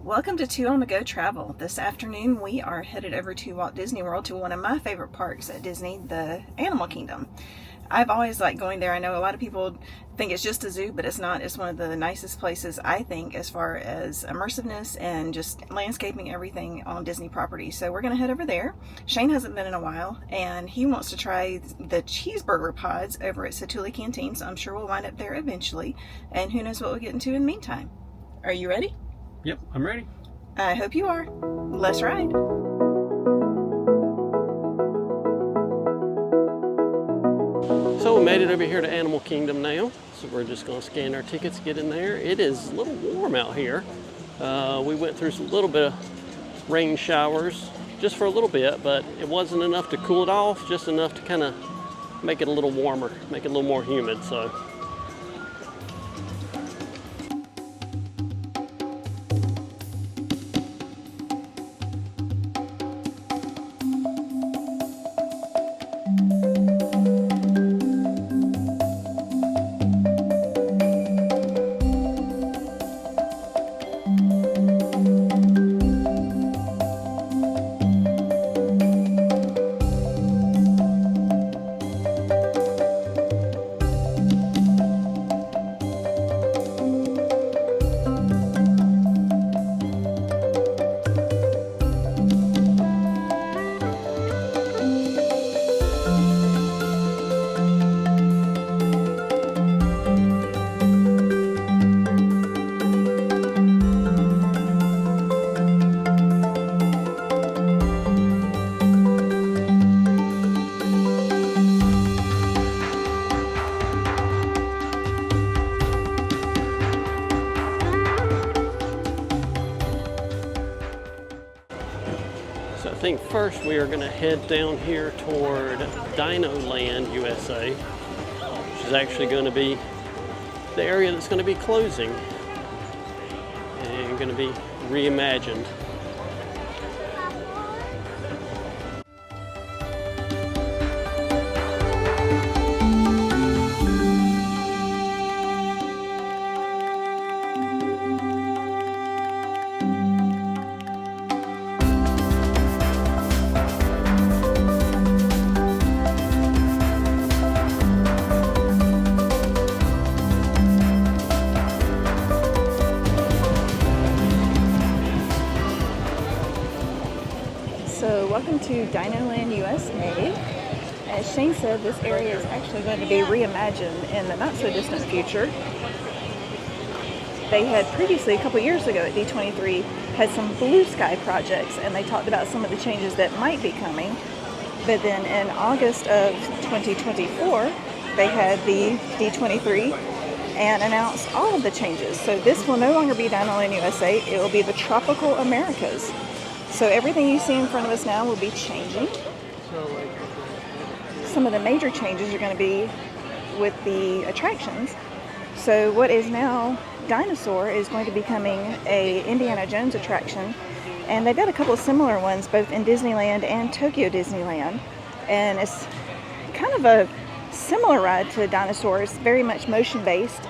Welcome to Two on the Go Travel. This afternoon we are headed over to Walt Disney World to one of my favorite parks at Disney, the Animal Kingdom. I've always liked going there. I know a lot of people think it's just a zoo, but it's not. It's one of the nicest places, I think, as far as immersiveness and just landscaping everything on Disney property. So we're going to head over there. Shane hasn't been in a while, and he wants to try the cheeseburger pods over at Satuli Canteen, so I'm sure we'll wind up there eventually. And who knows what we'll get into in the meantime. Are you ready? Yep, I'm ready. I hope you are. Let's ride. So we made it over here to Animal Kingdom now. So we're just going to scan our tickets, get in there. It is a little warm out here. We went through a little bit of rain showers just for a little bit, but it wasn't enough to cool it off, just enough to kind of make it a little warmer, make it a little more humid. So I think first we are going to head down here toward DinoLand USA, which is actually going to be the area that's going to be closing and going to be reimagined. Welcome to DinoLand USA. As Shane said, this area is actually going to be reimagined in the not so distant future. They had previously, a couple years ago at D23, had some blue sky projects, and they talked about some of the changes that might be coming. But then in August of 2024, they had the D23 and announced all of the changes. So this will no longer be DinoLand USA, it will be the Tropical Americas. So everything you see in front of us now will be changing. Some of the major changes are going to be with the attractions. So what is now Dinosaur is going to be becoming a Indiana Jones attraction. And they've got a couple of similar ones both in Disneyland and Tokyo Disneyland. And it's kind of a similar ride to Dinosaur. It's very much motion-based.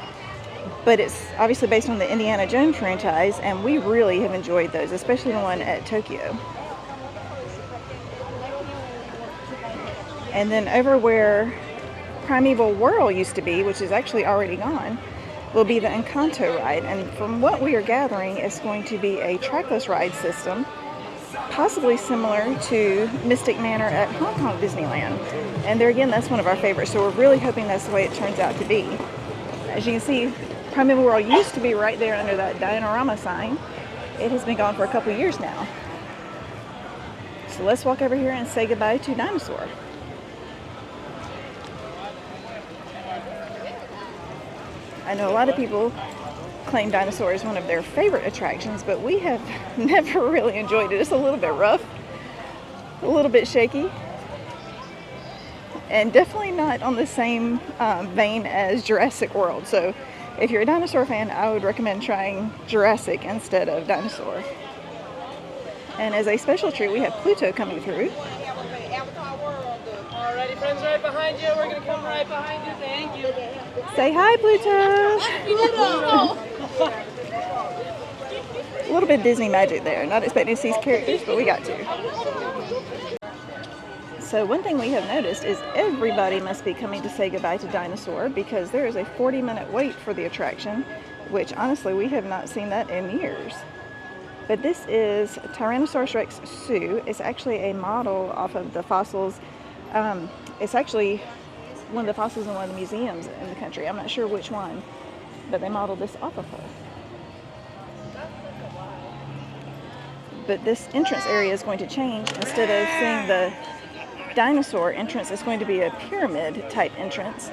But it's obviously based on the Indiana Jones franchise, and we really have enjoyed those, especially the one at Tokyo. And then over where Primeval Whirl used to be, which is actually already gone, will be the Encanto ride. And from what we are gathering, it's going to be a trackless ride system, possibly similar to Mystic Manor at Hong Kong Disneyland. And there again, that's one of our favorites, so we're really hoping that's the way it turns out to be. As you can see, Primeval Whirl used to be right there under that Dinorama sign. It has been gone for a couple years now. So let's walk over here and say goodbye to Dinosaur. I know a lot of people claim Dinosaur is one of their favorite attractions, but we have never really enjoyed it. It's a little bit rough, a little bit shaky, and definitely not on the same vein as Jurassic World. So if you're a dinosaur fan, I would recommend trying Jurassic instead of Dinosaur. And as a special treat, we have Pluto coming through. Alrighty, friends, right behind you. We're going to come right behind you. Thank you. Say hi, Pluto. Pluto. A little bit of Disney magic there. Not expecting to see these characters, but we got to. So one thing we have noticed is everybody must be coming to say goodbye to Dinosaur because there is a 40-minute wait for the attraction, which honestly we have not seen that in years. But this is Tyrannosaurus Rex Sue. It's actually a model off of the fossils. It's actually one of the fossils in one of the museums in the country. I'm not sure which one, but they modeled this off of her. But this entrance area is going to change. Instead of seeing the dinosaur entrance, it's going to be a pyramid type entrance.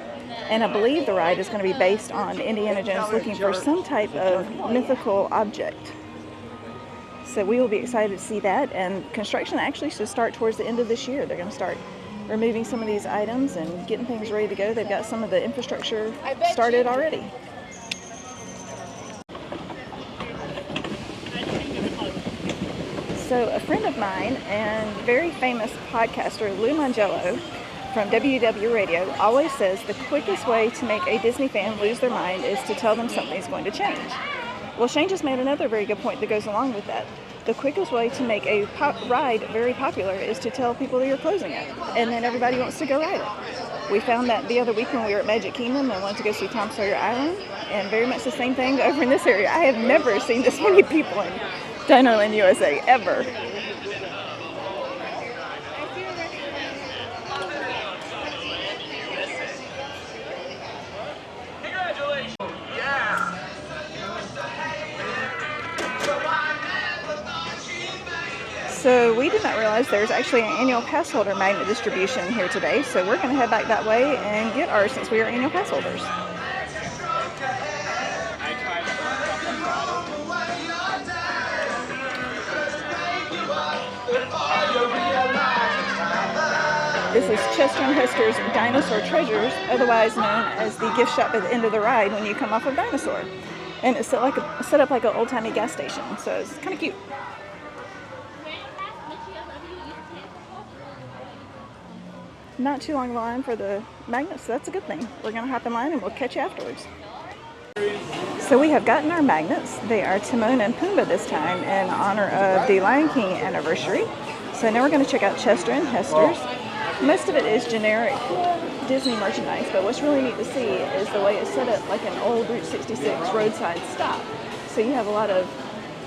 And I believe the ride is going to be based on Indiana Jones looking for some type of mythical object. So we will be excited to see that. And construction actually should start towards the end of this year. They're going to start removing some of these items and getting things ready to go. They've got some of the infrastructure started already. So a friend of mine and very famous podcaster, Lou Mangello from WW Radio, always says the quickest way to make a Disney fan lose their mind is to tell them something's going to change. Well, Shane just made another very good point that goes along with that. The quickest way to make a ride very popular is to tell people that you're closing it, and then everybody wants to go ride it. We found that the other week when we were at Magic Kingdom and wanted to go see Tom Sawyer Island, and very much the same thing over in this area. I have never seen this many people in DinoLand USA, ever. So we did not realize there's actually an annual pass holder magnet distribution here today, so we're going to head back that way and get ours since we are annual pass holders. This is Chester and Hester's Dinosaur Treasures, otherwise known as the gift shop at the end of the ride when you come off of Dinosaur. And it's set up like an old-timey gas station, so it's kind of cute. Not too long of a line for the magnets, so that's a good thing. We're going to hop in line and we'll catch you afterwards. So we have gotten our magnets. They are Timon and Pumbaa this time in honor of the Lion King anniversary. So now we're going to check out Chester and Hester's. Most of it is generic Disney merchandise, but what's really neat to see is the way it's set up like an old Route 66 roadside stop. So you have a lot of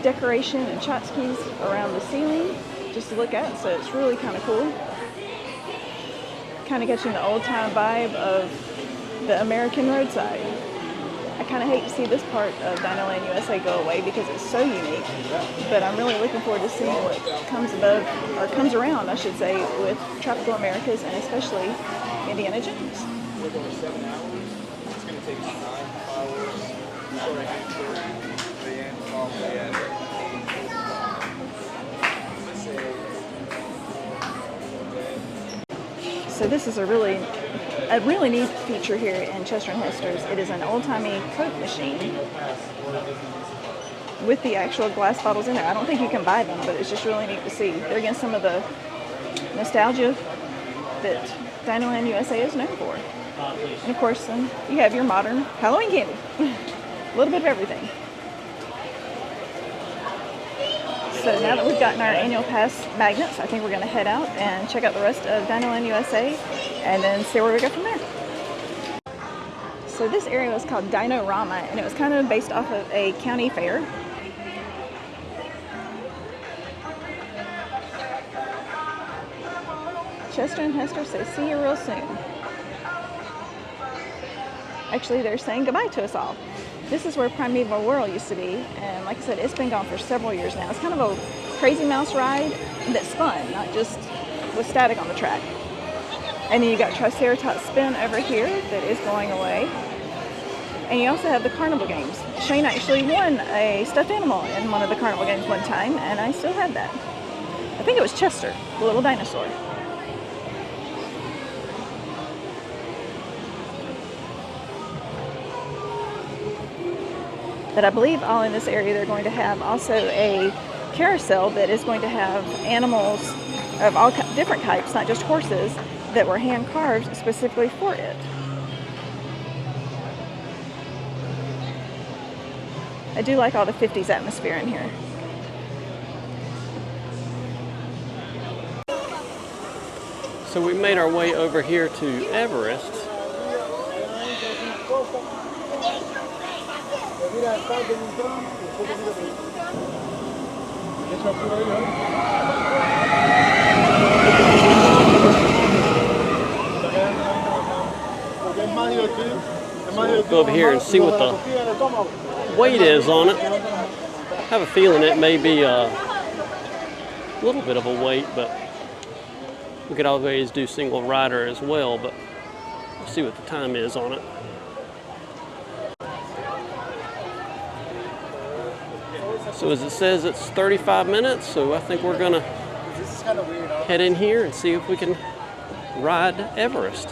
decoration and tchotchkes around the ceiling just to look at, so it's really kind of cool. Kind of catching the old time vibe of the American roadside. I kind of hate to see this part of DinoLand USA go away because it's so unique, but I'm really looking forward to seeing what comes around, I should say, with Tropical Americas and especially Indiana Jones. We're going 7 hours. It's going to take us 9 hours. Sort of head to the end, probably at 8. So this is a really neat feature here in Chester and Hester's. It is an old-timey Coke machine with the actual glass bottles in there. I don't think you can buy them, but it's just really neat to see. They're again some of the nostalgia that DinoLand USA is known for. And of course, you have your modern Halloween candy. A little bit of everything. So now that we've gotten our annual pass magnets, I think we're going to head out and check out the rest of DinoLand USA and then see where we go from there. So this area was called Dino-Rama, and it was kind of based off of a county fair. Chester and Hester say, see you real soon. Actually, they're saying goodbye to us all. This is where Primeval World used to be, and like I said, it's been gone for several years now. It's kind of a Crazy Mouse ride that's fun, not just with static on the track. And then you got Triceratops Spin over here that is going away. And you also have the carnival games. Shane actually won a stuffed animal in one of the carnival games one time, and I still have that. I think it was Chester, the little dinosaur. But I believe all in this area they're going to have also a carousel that is going to have animals of all different types, not just horses, that were hand carved specifically for it. I do like all the 50s atmosphere in here. So we made our way over here to Everest. So we'll go over here and see what the weight is on it. I have a feeling it may be a little bit of a weight, but we could always do single rider as well, but we'll see what the time is on it. So as it says, it's 35 minutes, so I think we're gonna head in here and see if we can ride Everest.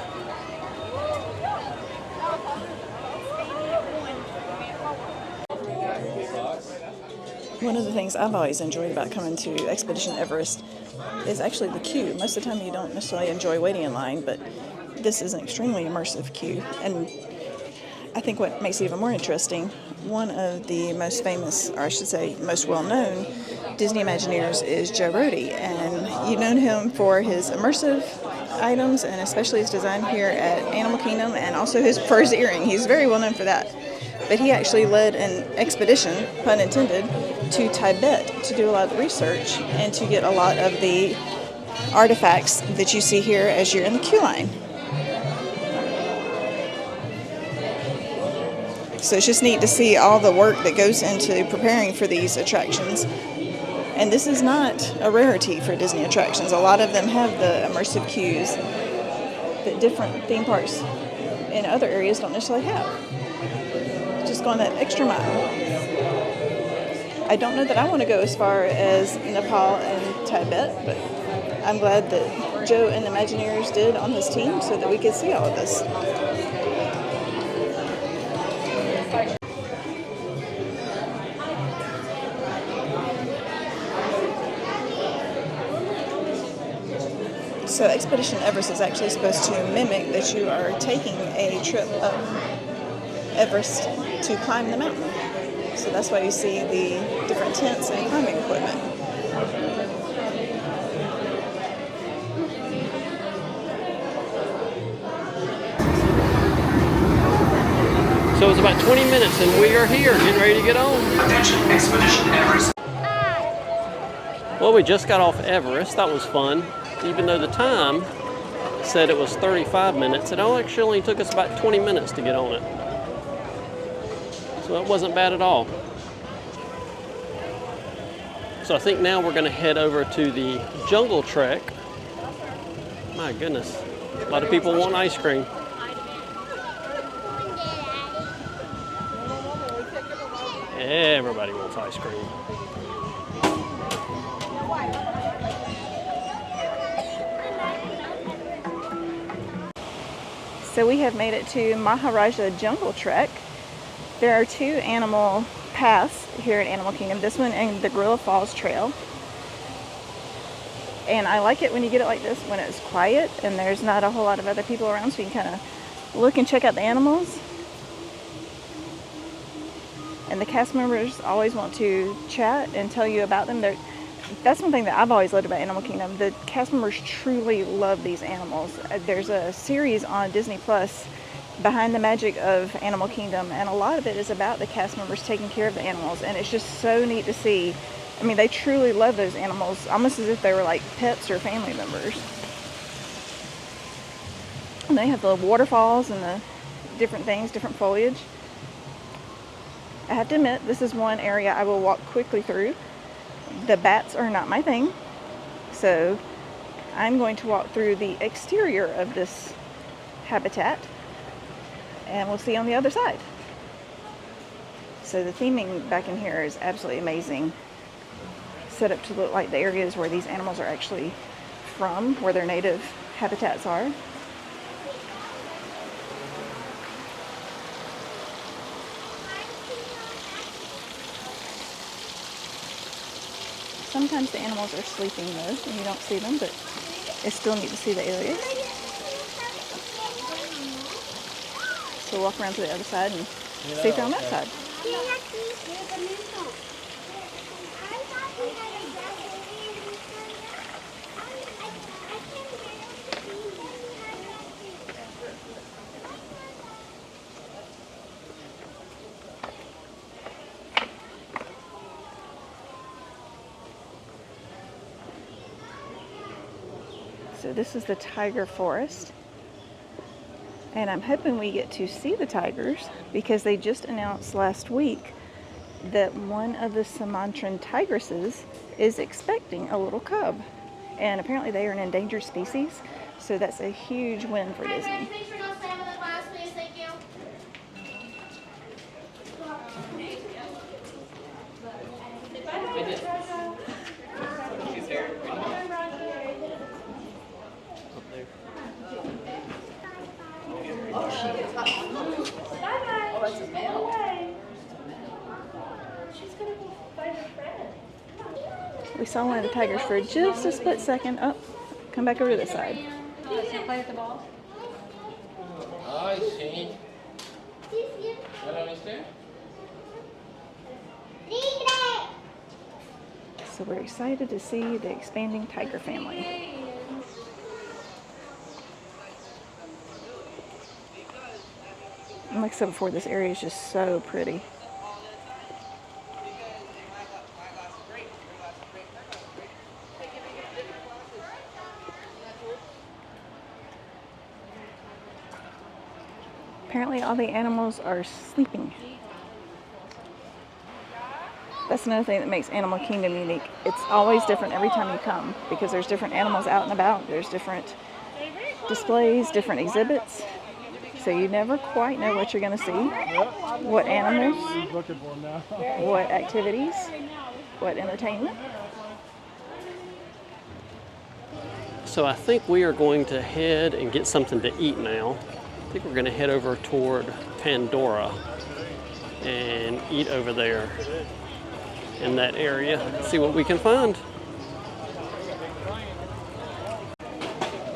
One of the things I've always enjoyed about coming to Expedition Everest is actually the queue. Most of the time you don't necessarily enjoy waiting in line, but this is an extremely immersive queue. And I think what makes it even more interesting, one of the most famous, or I should say most well-known, Disney Imagineers is Joe Rohde. And you've known him for his immersive items and especially his design here at Animal Kingdom and also his furs earring. He's very well known for that. But he actually led an expedition, pun intended, to Tibet to do a lot of research and to get a lot of the artifacts that you see here as you're in the queue line. So it's just neat to see all the work that goes into preparing for these attractions. And this is not a rarity for Disney attractions. A lot of them have the immersive queues that different theme parks in other areas don't necessarily have. Just going that extra mile. I don't know that I want to go as far as Nepal and Tibet, but I'm glad that Joe and the Imagineers did on his team so that we could see all of this. So Expedition Everest is actually supposed to mimic that you are taking a trip up Everest to climb the mountain. So that's why you see the different tents and climbing equipment. So it's about 20 minutes and we are here, getting ready to get on. Attention, Expedition Everest. Well, we just got off Everest. That was fun. Even though the time said it was 35 minutes, it actually only took us about 20 minutes to get on it. So it wasn't bad at all. So I think now we're going to head over to the Jungle Trek. My goodness, a lot of people want ice cream. Everybody wants ice cream. So we have made it to Maharajah Jungle Trek. There are two animal paths here at Animal Kingdom, this one and the Gorilla Falls Trail. And I like it when you get it like this, when it's quiet and there's not a whole lot of other people around, so you can kind of look and check out the animals. And the cast members always want to chat and tell you about them. That's one thing that I've always loved about Animal Kingdom. The cast members truly love these animals. There's a series on Disney Plus, Behind the Magic of Animal Kingdom, and a lot of it is about the cast members taking care of the animals, and it's just so neat to see. I mean, they truly love those animals, almost as if they were like pets or family members. And they have the waterfalls and the different things, different foliage. I have to admit, this is one area I will walk quickly through. The bats are not my thing, so I'm going to walk through the exterior of this habitat, and we'll see on the other side. So the theming back in here is absolutely amazing. Set up to look like the areas where these animals are actually from, where their native habitats are. Sometimes the animals are sleeping though, and you don't see them, but it's still neat to see the areas. So we'll walk around to the other side and see if they're on that side. So this is the tiger forest. And I'm hoping we get to see the tigers because they just announced last week that one of the Sumatran tigresses is expecting a little cub. And apparently they are an endangered species, so that's a huge win for Disney. Make sure no salmon in the glass, please. Thank you. We saw one of the tigers for just a split second. Oh, come back over to this side. Play with the ball. I see. I don't understand. So we're excited to see the expanding tiger family. And like I said before, this area is just so pretty. Apparently all the animals are sleeping. That's another thing that makes Animal Kingdom unique. It's always different every time you come because there's different animals out and about. There's different displays, different exhibits. So you never quite know what you're going to see. What animals, what activities, what entertainment. So I think we are going to head and get something to eat now. I think we're going to head over toward Pandora and eat over there in that area, see what we can find.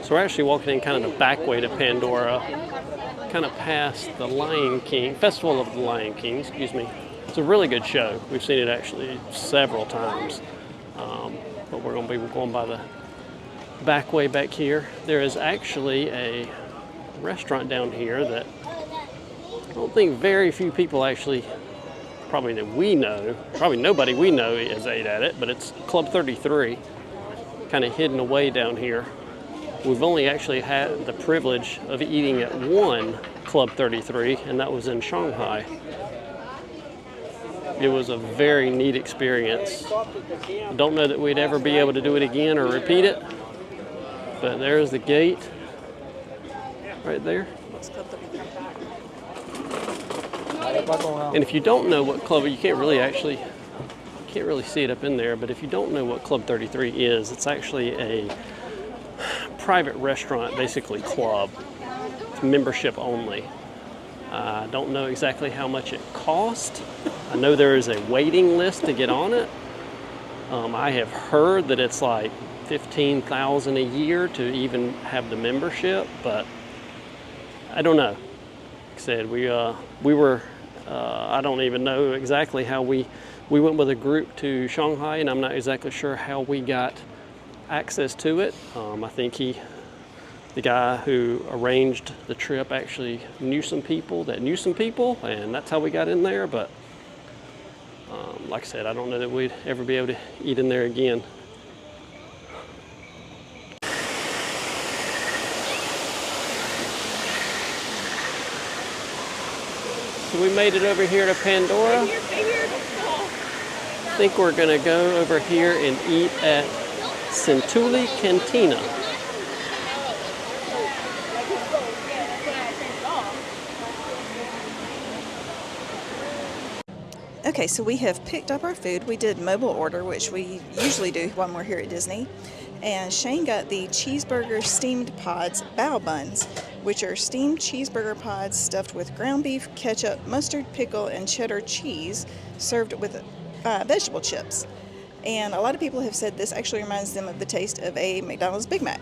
So we're actually walking in kind of the back way to Pandora, kind of past the Lion King, Festival of the Lion King, excuse me. It's a really good show. We've seen it actually several times, but we're going to be going by the back way back here. There is actually a restaurant down here that I don't think very few people actually, probably that we know, probably nobody we know has ate at it, but it's Club 33, kind of hidden away down here. We've only actually had the privilege of eating at one Club 33, and that was in Shanghai. It was a very neat experience. Don't know that we'd ever be able to do it again or repeat it, but there's the gate right there. And if you don't know what club, you can't really see it up in there, but if you don't know what Club 33 is, it's actually a private restaurant, basically club. It's membership only. I don't know exactly how much it costs. I know there is a waiting list to get on it. I have heard that it's like $15,000 a year to even have the membership, but I don't know. Like I said, we were, I don't even know exactly how we went with a group to Shanghai, and I'm not exactly sure how we got access to it. I think the guy who arranged the trip actually knew some people, and that's how we got in there, but like I said, I don't know that we'd ever be able to eat in there again. So we made it over here to Pandora. I think we're gonna go over here and eat at Satuli Cantina. Okay, so we have picked up our food. We did mobile order, which we usually do when we're here at Disney. And Shane got the cheeseburger steamed pods bao buns, which are steamed cheeseburger pods stuffed with ground beef, ketchup, mustard, pickle, and cheddar cheese, served with vegetable chips. And a lot of people have said this actually reminds them of the taste of a McDonald's Big Mac.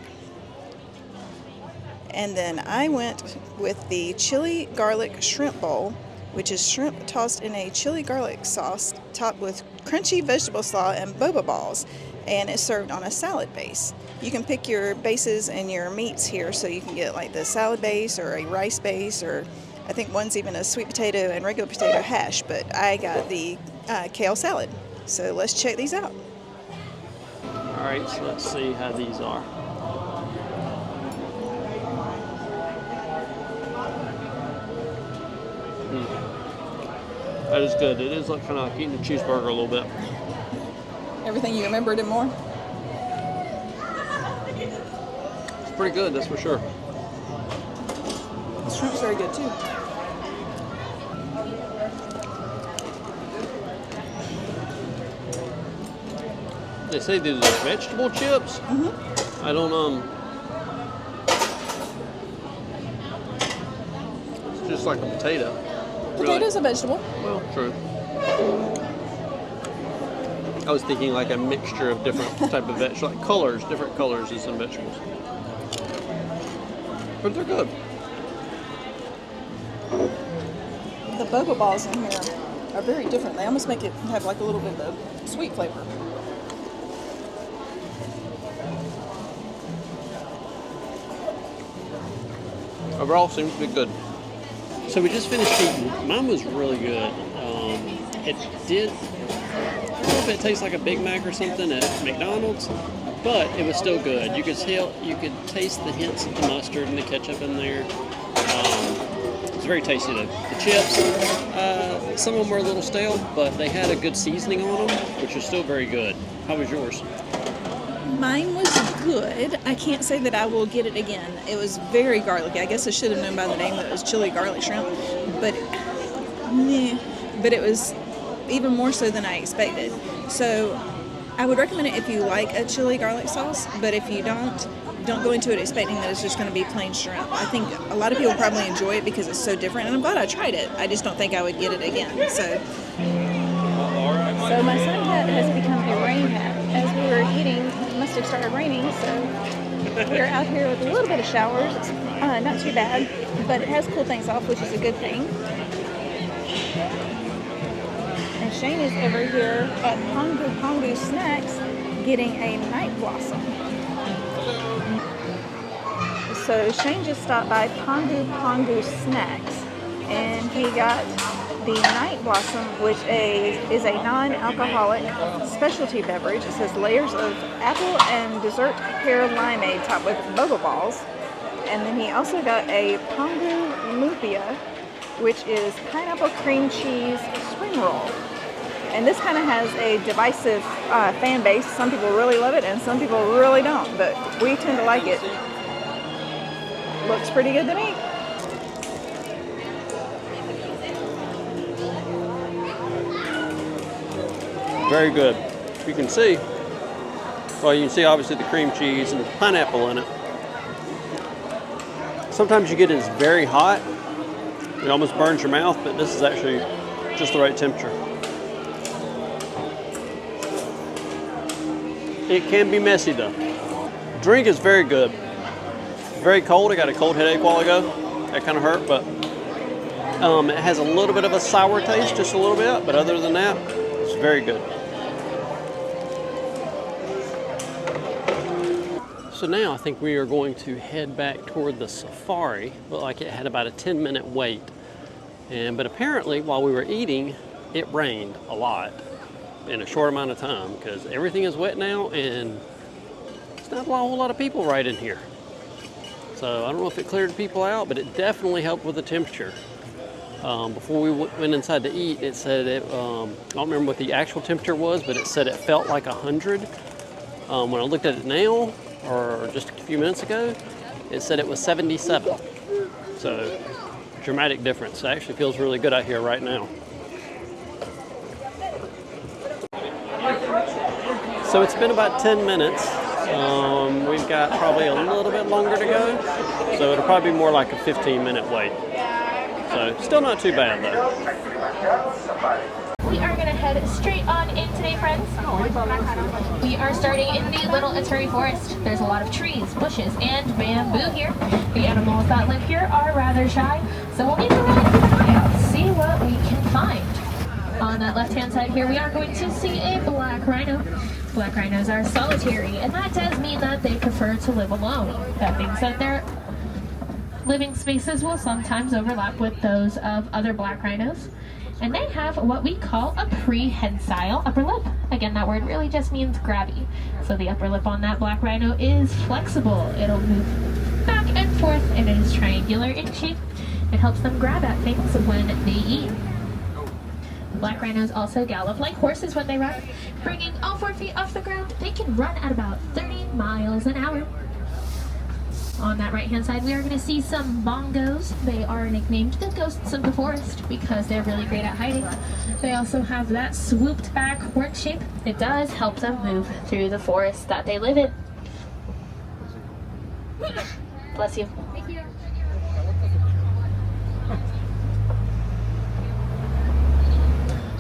And then I went with the chili garlic shrimp bowl, which is shrimp tossed in a chili garlic sauce topped with crunchy vegetable slaw and boba balls, and it's served on a salad base. You can pick your bases and your meats here, so you can get like the salad base or a rice base, or I think one's even a sweet potato and regular potato hash, but I got the kale salad. So let's check these out. All right, so let's see how these are. That is good. It is like kind of like eating a cheeseburger a little bit. Everything you remembered and more. It's pretty good, that's for sure. The shrimp's very good too. They say these are vegetable chips. I don't It's just like a potato. Potato's a vegetable. Well, true. I was thinking like a mixture of different type of vegetables, like colors, different colors as in vegetables. But they're good. The boba balls in here are very different. They almost make it have like a little bit of sweet flavor. Overall, seems to be good. So we just finished eating. Mine was really good. It did, I don't know if it tastes like a Big Mac or something at McDonald's, but it was still good. You could tell, you could taste the hints of the mustard and the ketchup in there. It's very tasty though. The chips, some of them were a little stale, but they had a good seasoning on them, which was still very good. How was yours? Mine was good. I can't say that I will get it again. It was very garlicky. I guess I should have known by the name that it was chili garlic shrimp, but it was even more so than I expected. So I would recommend it if you like a chili garlic sauce, but if you don't go into it expecting that it's just going to be plain shrimp. I think a lot of people probably enjoy it because it's so different, and I'm glad I tried it. I just don't think I would get it again. So my sun hat has become a rain hat. As we were eating, it must have started raining, so we're out here with a little bit of showers. It's not too bad, but it has cooled things off, which is a good thing. And Shane is over here at Pongu Snacks getting a night blossom. So Shane just stopped by Pongu Snacks and he got the Night Blossom, which is a non-alcoholic specialty beverage. It says layers of apple and dessert pear limeade topped with boba balls. And then he also got a Pongu Lumpia, which is pineapple cream cheese spring roll. And this kind of has a divisive fan base. Some people really love it and some people really don't, but we tend to like it. Looks pretty good to me. Very good. You can see, well, you can see obviously the cream cheese and the pineapple in it. Sometimes you get it as very hot. It almost burns your mouth, but this is actually just the right temperature. It can be messy though. Drink is very good. Very cold. I got a cold headache a while ago. That kind of hurt, but it has a little bit of a sour taste, just a little bit, but other than that, it's very good. So now I think we are going to head back toward the safari. Looked like it had about a 10-minute wait. But apparently while we were eating, it rained a lot in a short amount of time because everything is wet now and it's not a whole lot of people right in here. So I don't know if it cleared people out, but it definitely helped with the temperature. Before we went inside to eat, it said I don't remember what the actual temperature was, but it said it felt like 100. When I looked at it now, or just a few minutes ago, it said it was 77. So dramatic difference. It actually feels really good out here right now. So it's been about 10 minutes. We've got probably a little bit longer to go. So it'll probably be more like a 15-minute wait. So still not too bad though. We are going to head straight on in today, friends. We are starting in the Little Aturi Forest. There's a lot of trees, bushes, and bamboo here. The animals that live here are rather shy, so we'll need to really keep an eye out, see what we can find. On that left-hand side here, we are going to see a black rhino. Black rhinos are solitary, and that does mean that they prefer to live alone. That being said, their living spaces will sometimes overlap with those of other black rhinos. And they have what we call a prehensile upper lip. Again, that word really just means grabby. So the upper lip on that black rhino is flexible. It'll move back and forth, and it is triangular in shape. It helps them grab at things when they eat. Black rhinos also gallop like horses when they run. Bringing all 4 feet off the ground, they can run at about 30 miles an hour. On that right-hand side, we are going to see some bongos. They are nicknamed the ghosts of the forest because they're really great at hiding. They also have that swooped back horn shape. It does help them move through the forest that they live in. Bless you. Thank you.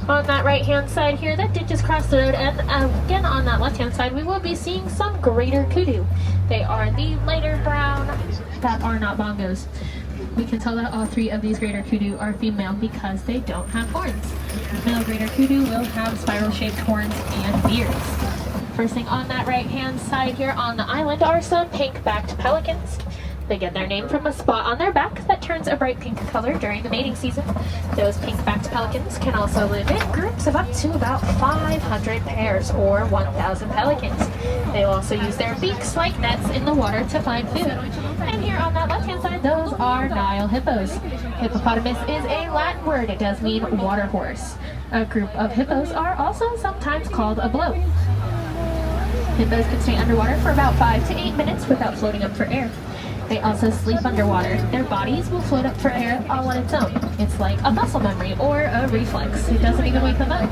On that right-hand side here, that did just cross the road, and again on that left-hand side, we will be seeing some greater kudu. They are the lighter brown that are not bongos. We can tell that all 3 of these greater kudu are female because they don't have horns. Male greater kudu will have spiral-shaped horns and beards. First thing on that right-hand side here on the island are some pink-backed pelicans. They get their name from a spot on their back that turns a bright pink color during the mating season. Those pink-backed pelicans can also live in groups of up to about 500 pairs or 1,000 pelicans. They will also use their beaks like nets in the water to find food. And here on that left-hand side, those are Nile hippos. Hippopotamus is a Latin word. It does mean water horse. A group of hippos are also sometimes called a bloat. Hippos can stay underwater for about 5 to 8 minutes without floating up for air. They also sleep underwater. Their bodies will float up for air all on its own. It's like a muscle memory or a reflex. It doesn't even wake them up.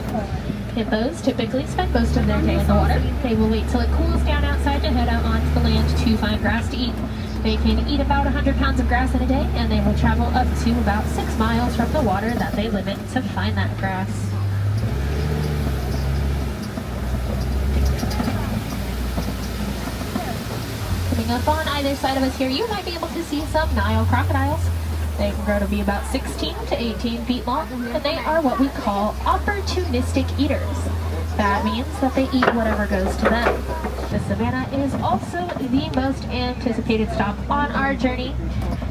Hippos typically spend most of their day in the water. They will wait till it cools down outside to head out onto the land to find grass to eat. They can eat about 100 pounds of grass in a day, and they will travel up to about 6 miles from the water that they live in to find that grass. Up on either side of us here, you might be able to see some Nile crocodiles. They can grow to be about 16 to 18 feet long, and they are what we call opportunistic eaters. That means that they eat whatever goes to them. The savannah is also the most anticipated stop on our journey.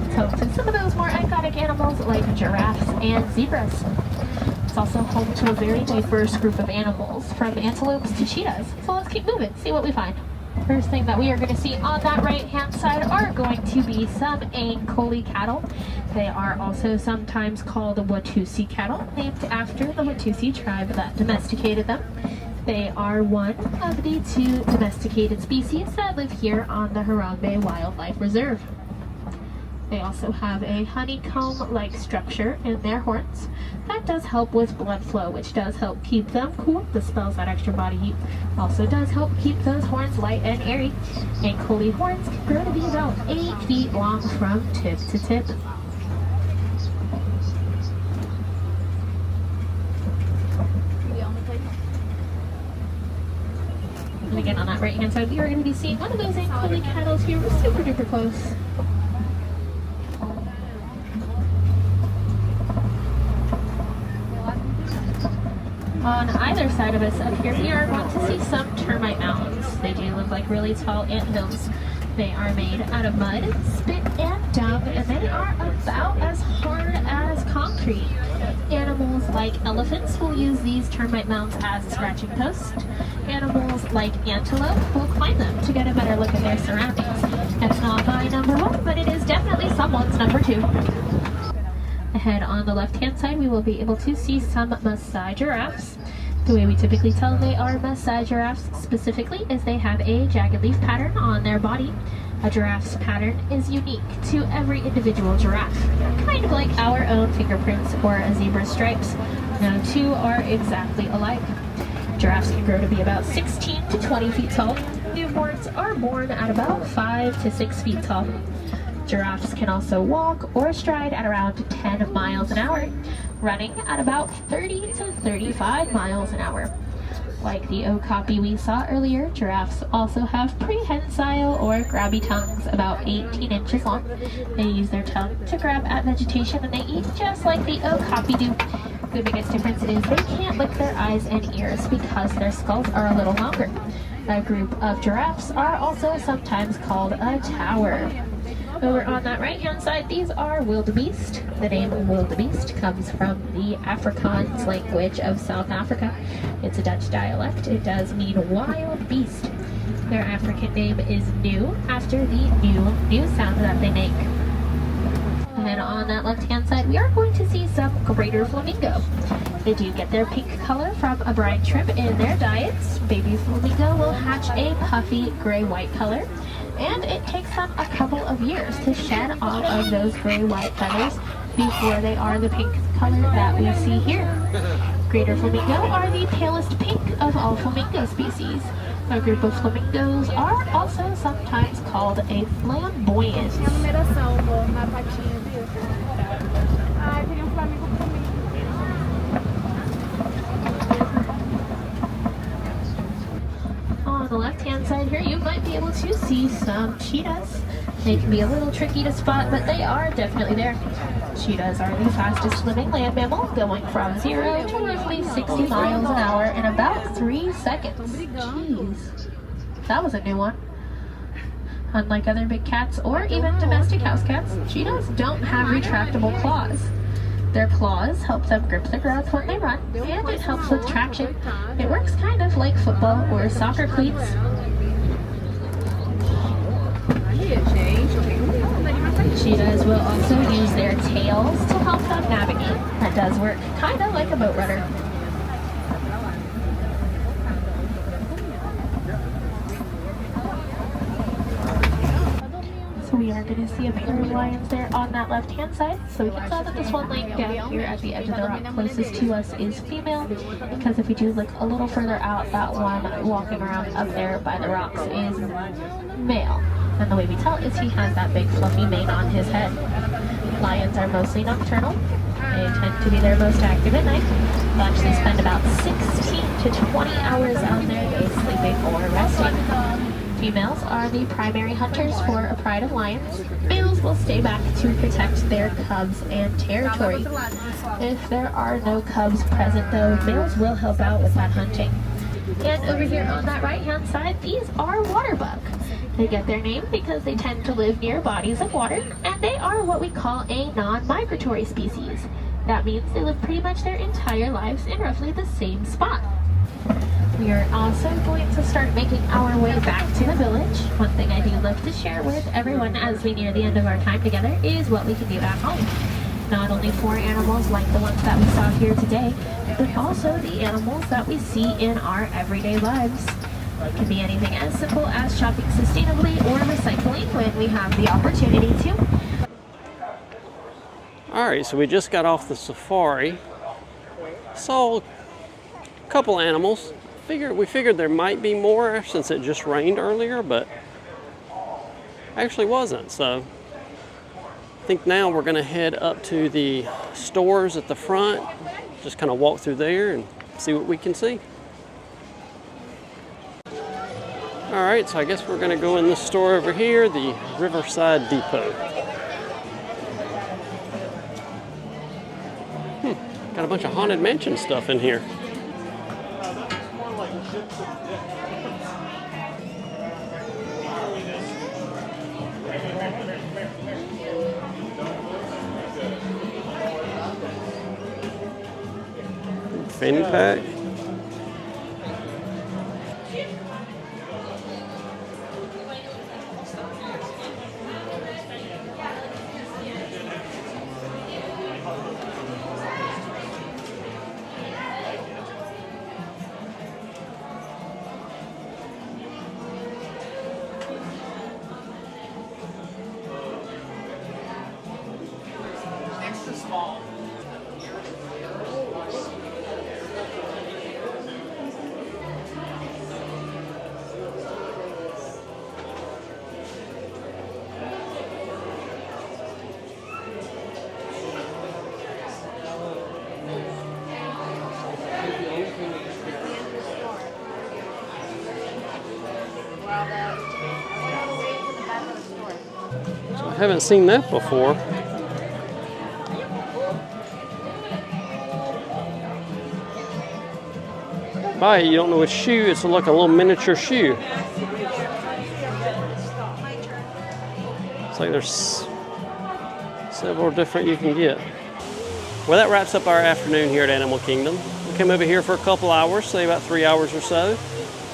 It's home to some of those more iconic animals like giraffes and zebras. It's also home to a very diverse group of animals, from antelopes to cheetahs. So let's keep moving, see what we find. First thing that we are going to see on that right-hand side are going to be some Ankoli cattle. They are also sometimes called Watusi cattle, named after the Watusi tribe that domesticated them. They are one of the 2 domesticated species that live here on the Harambe Wildlife Reserve. They also have a honeycomb-like structure in their horns. That does help with blood flow, which does help keep them cool. Dispels that extra body heat. Also does help keep those horns light and airy. Ankoli horns can grow to be about 8 feet long from tip to tip. And again, on that right-hand side, we are going to be seeing one of those Ankoli cattle here. We're super duper close. On either side of us up here, we are going to see some termite mounds. They do look like really tall anthills. They are made out of mud, spit, and dung, and they are about as hard as concrete. Animals like elephants will use these termite mounds as a scratching post. Animals like antelope will climb them to get a better look at their surroundings. It's not my number 1, but it is definitely someone's number 2. Ahead on the left-hand side, we will be able to see some Maasai giraffes. The way we typically tell they are Maasai giraffes specifically is they have a jagged leaf pattern on their body. A giraffe's pattern is unique to every individual giraffe, kind of like our own fingerprints or a zebra's stripes. No 2 are exactly alike. Giraffes can grow to be about 16 to 20 feet tall. Newborns are born at about 5 to 6 feet tall. Giraffes can also walk or stride at around 10 miles an hour, running at about 30 to 35 miles an hour. Like the okapi we saw earlier, giraffes also have prehensile or grabby tongues about 18 inches long. They use their tongue to grab at vegetation and they eat just like the okapi do. The biggest difference is they can't lick their eyes and ears because their skulls are a little longer. A group of giraffes are also sometimes called a tower. Over on that right-hand side, these are wildebeest. The name wildebeest comes from the Afrikaans language of South Africa. It's a Dutch dialect. It does mean wild beast. Their African name is new, after the new sound that they make. ahead on that left-hand side, we are going to see some greater flamingo. They do get their pink color from a brine shrimp in their diets. Baby flamingo will hatch a puffy gray-white color, and it takes them a couple of years to shed all of those gray-white feathers before they are the pink color that we see here. Greater flamingo are the palest pink of all flamingo species. A group of flamingos are also sometimes called a flamboyant. On the left-hand side here, you might be able to see some cheetahs. They can be a little tricky to spot, but they are definitely there. Cheetahs are the fastest living land mammal, going from 0 to roughly 60 miles an hour in about 3 seconds. Jeez, that was a new one. Unlike other big cats or even domestic house cats, cheetahs don't have retractable claws. Their claws help them grip the ground when they run, and it helps with traction. It works kind of like football or soccer cleats. Cheetahs will also use their tails to help them navigate. That does work kind of like a boat rudder. So we are going to see a pair of lions there on that left-hand side. So we can tell that this one laying down here at the edge of the rock closest to us is female, because if we do look a little further out, that one walking around up there by the rocks is male. And the way we tell is he has that big fluffy mane on his head. Lions are mostly nocturnal. They tend to be their most active at night. They'll actually spend about 16 to 20 hours out there day sleeping or resting. Females are the primary hunters for a pride of lions. Males will stay back to protect their cubs and territory. If there are no cubs present though, males will help out with that hunting. And over here on that right-hand side, these are water buck. They get their name because they tend to live near bodies of water, and they are what we call a non-migratory species. That means they live pretty much their entire lives in roughly the same spot. We are also going to start making our way back to the village. One thing I do love to share with everyone as we near the end of our time together is what we can do at home. Not only for animals like the ones that we saw here today, but also the animals that we see in our everyday lives. It can be anything as simple as shopping sustainably or recycling when we have the opportunity to. Alright, so we just got off the safari. Saw a couple animals. We figured there might be more since it just rained earlier, but actually wasn't. So I think now we're going to head up to the stores at the front, just kind of walk through there and see what we can see. Alright, so I guess we're going to go in this store over here, the Riverside Depot. Got a bunch of Haunted Mansion stuff in here. Fanny pack. Extra small. So I haven't seen that before. Buy it, you don't know which shoe, it's like a little miniature shoe. It's like there's several different you can get. Well, that wraps up our afternoon here at Animal Kingdom. We came over here for a couple hours, say about 3 hours or so.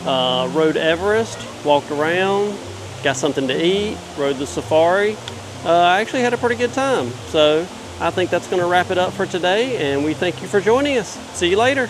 Rode Everest, walked around, got something to eat, rode the safari, I actually had a pretty good time. So I think that's going to wrap it up for today, and we thank you for joining us. See you later.